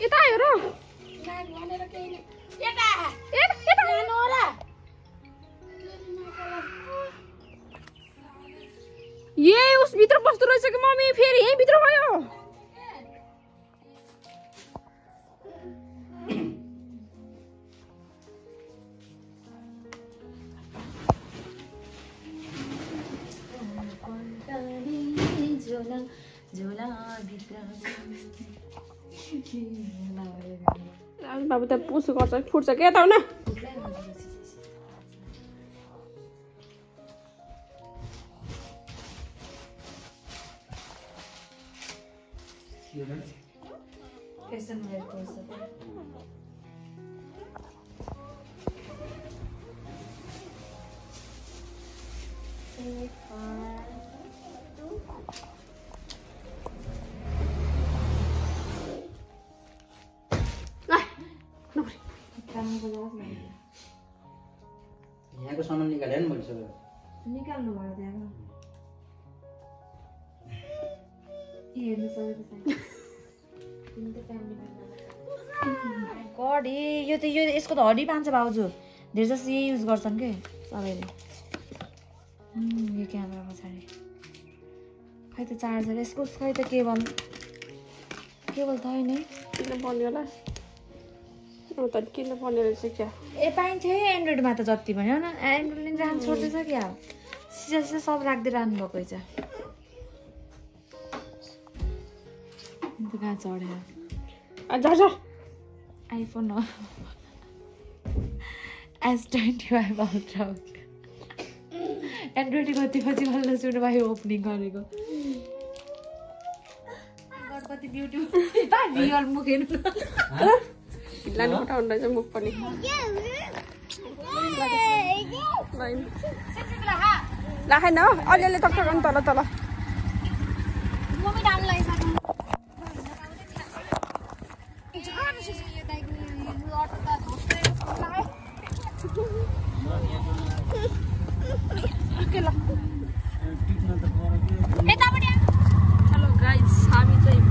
यता आयो र ये उस भित्र बस्दो रहेछ कि मम्मी फेरि यही भित्र भयो बाबु त पुसो गर्छ फुट्छ के यता आउन यहाँको सामान निकाले नि मैले सबै निकाल्नु भयो त्यहाँ हेर्नु सक्दैन गड यो त यो यसको त हड्डी पान्छ भाउजू धेरै जस्तो यही युज गर्छन् के सबैले यो क्यामेरा पछाडि खै त चार्जर यसको खै त केबल छैन किन पर्ने होला त किन पर्ने रहेछ क्या ए पाइन्छ है एन्ड्रोइडमा त जति भन्यो न एन्ड्रोइडले राख्नु छोड्दैछ क्या सिधा सब राख्दै राख्नु भएको रहेछ कहाँ चढ्यो आइफोन हो S25 अल्ट्रा एन्ड्रोइड कति पछि बल्ल सुरु भयो ओपनिङ गरेको कति ब्युटी रियल मुख हेर्नु लानु पठाउनु रहेछ मुख पनि राखेन अलिअलि टक्क गर्नु तल तल हेलो गाइस हामी चाहिँ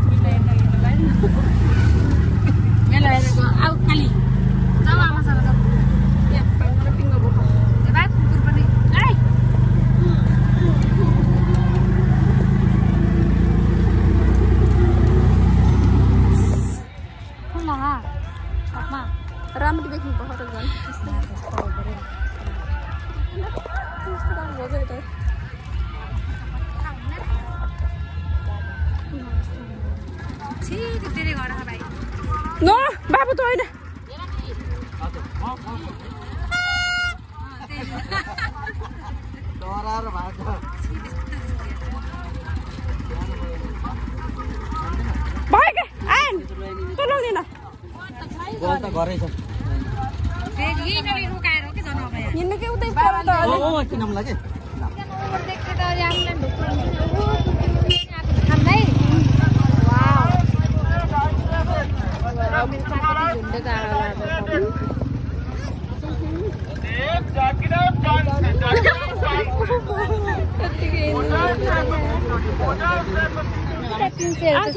राम्ररी देख्नु पर्छ नो बाबु त होइन भयो के आएन तँ लाउँदिन हिँड्नु के उतै पर्यो त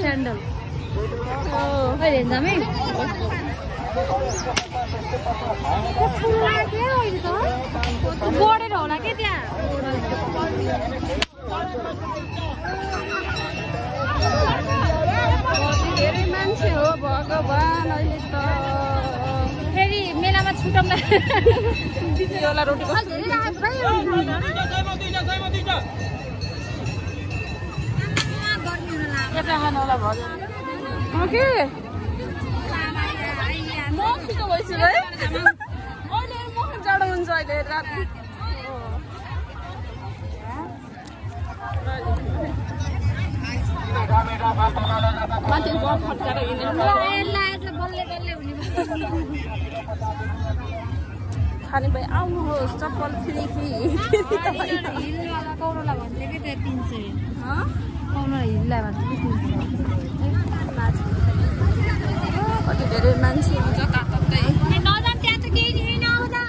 स्यान्डल बढेर होला के त्यहाँ धेरै मान्छे हो भगवान अहिले त फेरि मेलामा छुटाउला रोटी के म छिटो भइसक्यो है अहिले म जाडो हुन्छ अहिले राति माथि बल फट्काएर खाने भाइ आउनुहोस् चप्पल फ्री कौरला भन्थ्यो कि त्यहाँ 300 कौरला हिललाई भन्थ्यो कि 300 कति धेरै मान्छे हुन्छ तातै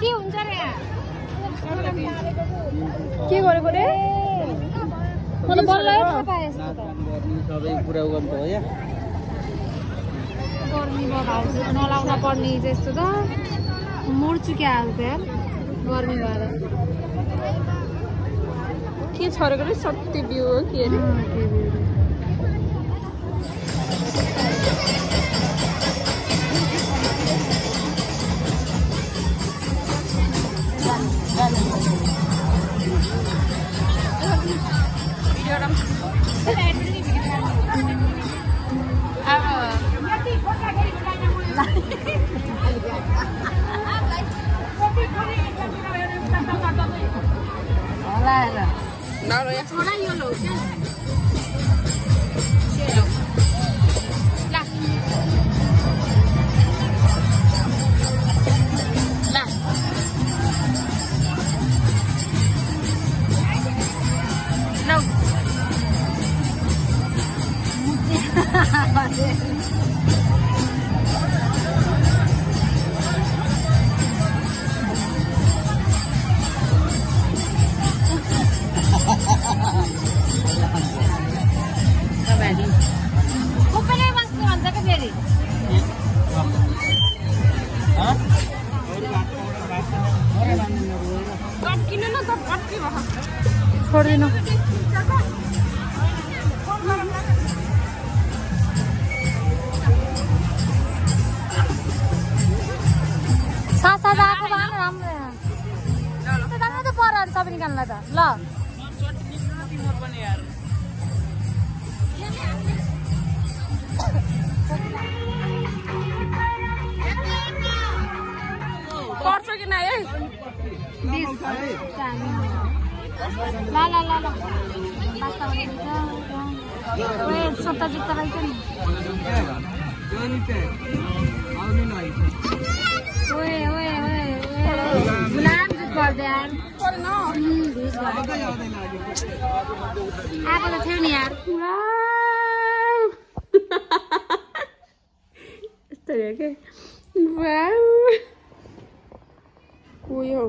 के हुन्छ रे के गरेको रे मलाई बल्ल थाहा पाए यस्तो त सबै कुरा गर्नु हो या गर्मी भयो भाउजू नलाउन पर्ने जस्तो त मर्छु क्या आज त यार गर्मी भएर के छोडेको रे सत्य बिउ हो के अरे छोड्दिनु साथ आएको भएन राम्रो त पर सबै निकाल्न त ल पर्छ कि नै है 20 ला ला ला ला पास्ता ओए सट्टा जुत्ता रहेछ नि ओए ओए ओए गुलाम जुत गर्दै यार आएको त थियो नि यार यस्तो हो के वाउ उयो